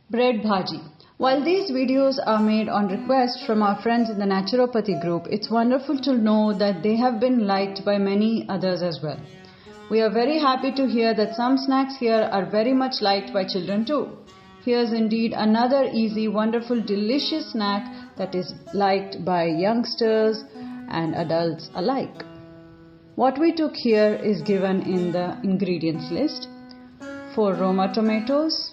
Bread Bhaaji. While these videos are made on request from our friends in the naturopathy group, it's wonderful to know that they have been liked by many others as well. We are very happy to hear that some snacks here are very much liked by children too. Here's indeed another easy, wonderful, delicious snack that is liked by youngsters and adults alike. What we took here is given in the ingredients list. 4 Roma tomatoes,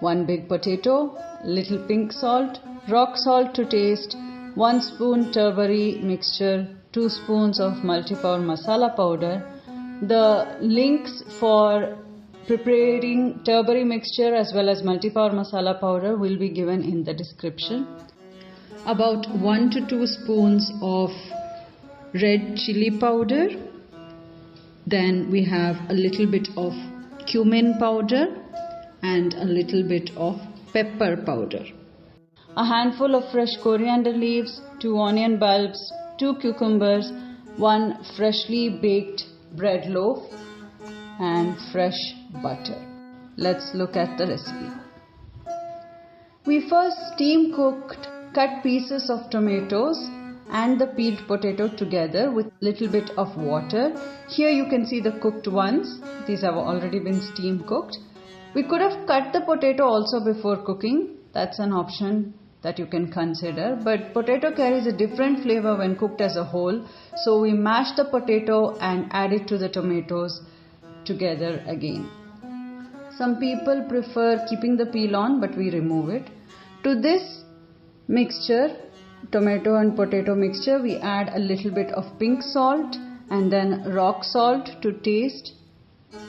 1 big potato, little pink salt, rock salt to taste, 1 spoon TurBerry mixture, 2 spoons of multipower masala powder. The links for preparing TurBerry mixture as well as multipower masala powder will be given in the description. About 1 to 2 spoons of red chilli powder. Then we have a little bit of cumin powder and a little bit of pepper powder. A handful of fresh coriander leaves, 2 onion bulbs, 2 cucumbers, 1 freshly baked bread loaf and fresh butter. Let's look at the recipe. We first steam cooked cut pieces of tomatoes and the peeled potato together with little bit of water. Here you can see the cooked ones. These have already been steam cooked. We could have cut the potato also before cooking. That's an option that you can consider. But potato carries a different flavor when cooked as a whole. So we mash the potato and add it to the tomatoes together again. Some people prefer keeping the peel on, but we remove it. To this mixture, tomato and potato mixture, we add a little bit of pink salt and then rock salt to taste.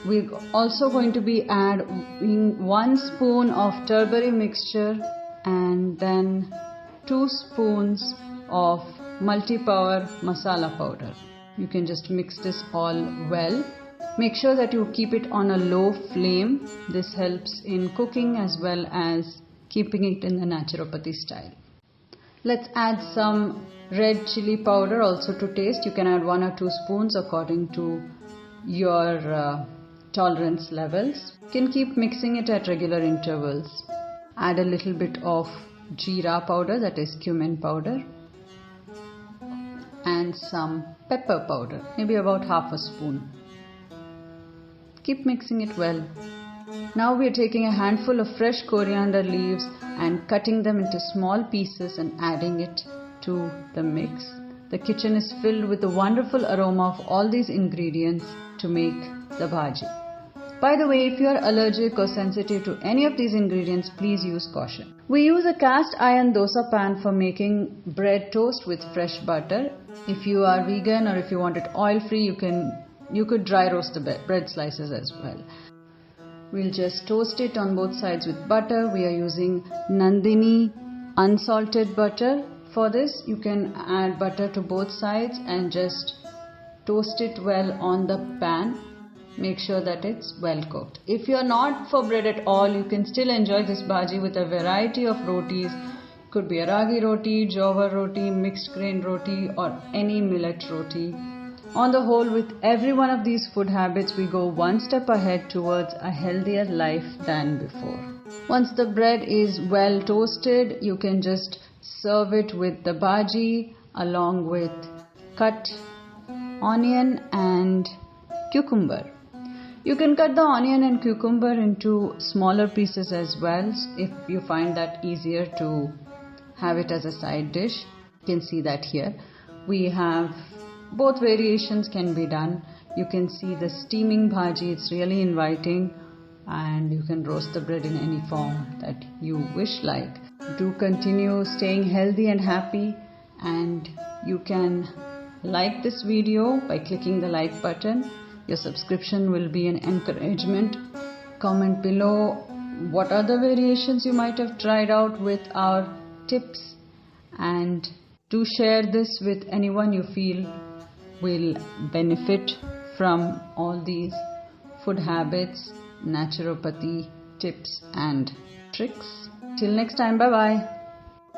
We're also going to be adding 1 spoon of TurBerry mixture and then 2 spoons of multipower masala powder. You can just mix this all well. Make sure that you keep it on a low flame. This helps in cooking as well as keeping it in the naturopathy style. Let's add some red chilli powder also to taste. You can add 1 or 2 spoons according to your tolerance levels. You can keep mixing it at regular intervals. Add a little bit of jeera powder, that is cumin powder, and some pepper powder, maybe about half a spoon. Keep mixing it well. Now we are taking a handful of fresh coriander leaves and cutting them into small pieces and adding it to the mix. The kitchen is filled with the wonderful aroma of all these ingredients to make the bhaji. By the way, if you are allergic or sensitive to any of these ingredients, please use caution. We use a cast iron dosa pan for making bread toast with fresh butter. If you are vegan or if you want it oil free, you could dry roast the bread slices as well. We'll just toast it on both sides with butter. We are using Nandini unsalted butter. For this, you can add butter to both sides and just toast it well on the pan. Make sure that it's well cooked. If you are not for bread at all, you can still enjoy this bhaji with a variety of rotis. Could be a ragi roti, jowar roti, mixed grain roti or any millet roti. On the whole, with every one of these food habits, we go one step ahead towards a healthier life than before. Once the bread is well toasted, you can just serve it with the bhaji along with cut onion and cucumber. You can cut the onion and cucumber into smaller pieces as well if you find that easier to have it as a side dish. You can see that here. We have both variations can be done. You can see the steaming bhaji, it's really inviting, and you can roast the bread in any form that you wish like. Do continue staying healthy and happy, and you can like this video by clicking the like button. Your subscription will be an encouragement. Comment below what other variations you might have tried out with our tips, and do share this with anyone you feel will benefit from all these food habits, naturopathy tips and tricks. Till next time, bye bye.